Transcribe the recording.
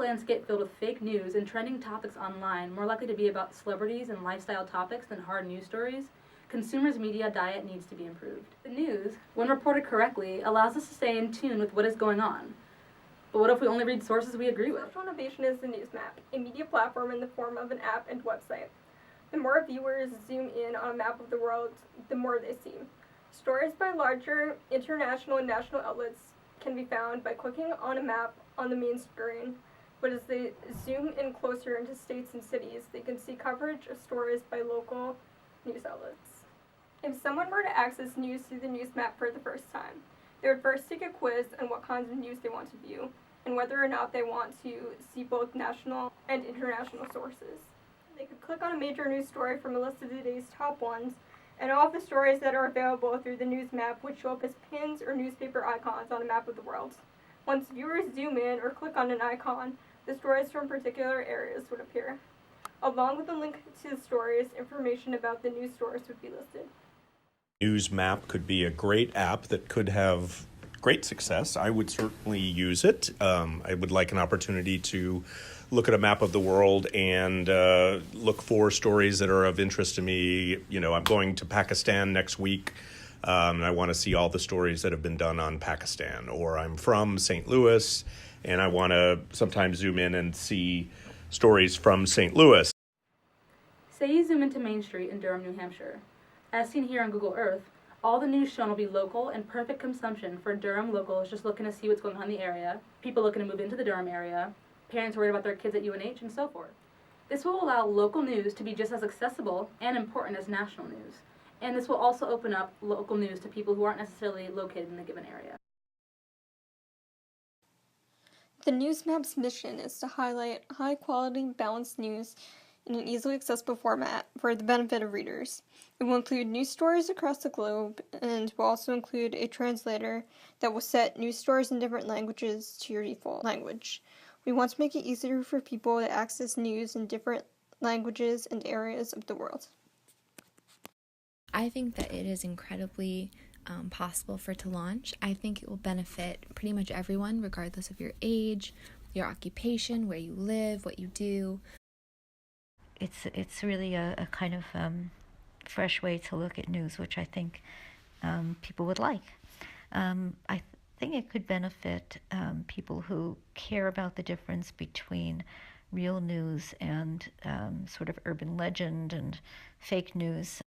landscape filled with fake news and trending topics online, more likely to be about celebrities and lifestyle topics than hard news stories, consumers' media diet needs to be improved. The news, when reported correctly, allows us to stay in tune with what is going on. But what if we only read sources we agree with? Social innovation is the NewsMap, a media platform in the form of an app and website. The more viewers zoom in on a map of the world, the more they see. Stories by larger international and national outlets can be found by clicking on a map on the main screen, but as they zoom in closer into states and cities, they can see coverage of stories by local news outlets. If someone were to access news through the NewsMap for the first time, they would first take a quiz on what kinds of news they want to view, and whether or not they want to see both national and international sources. They could click on a major news story from a list of the day's top ones, and all of the stories that are available through the NewsMap would show up as pins or newspaper icons on a map of the world. Once viewers zoom in or click on an icon, the stories from particular areas would appear. Along with a link to the stories, information about the news source would be listed. NewsMap could be a great app that could have great success. I would certainly use it. I would like an opportunity to look at a map of the world and look for stories that are of interest to me. You know, I'm going to Pakistan next week, and I want to see all the stories that have been done on Pakistan. Or I'm from St. Louis, and I want to sometimes zoom in and see stories from St. Louis. Say you zoom into Main Street in Durham, New Hampshire. As seen here on Google Earth, all the news shown will be local and perfect consumption for Durham locals just looking to see what's going on in the area, people looking to move into the Durham area, parents worried about their kids at UNH, and so forth. This will allow local news to be just as accessible and important as national news. And this will also open up local news to people who aren't necessarily located in the given area. The NewsMap's mission is to highlight high-quality, balanced news in an easily accessible format for the benefit of readers. It will include news stories across the globe, and will also include a translator that will set news stories in different languages to your default language. We want to make it easier for people to access news in different languages and areas of the world. I think that it is incredibly possible for it to launch. I think it will benefit pretty much everyone, regardless of your age, your occupation, where you live, what you do. It's really a kind of fresh way to look at news, which I think people would like. I think it could benefit people who care about the difference between real news and sort of urban legend and fake news.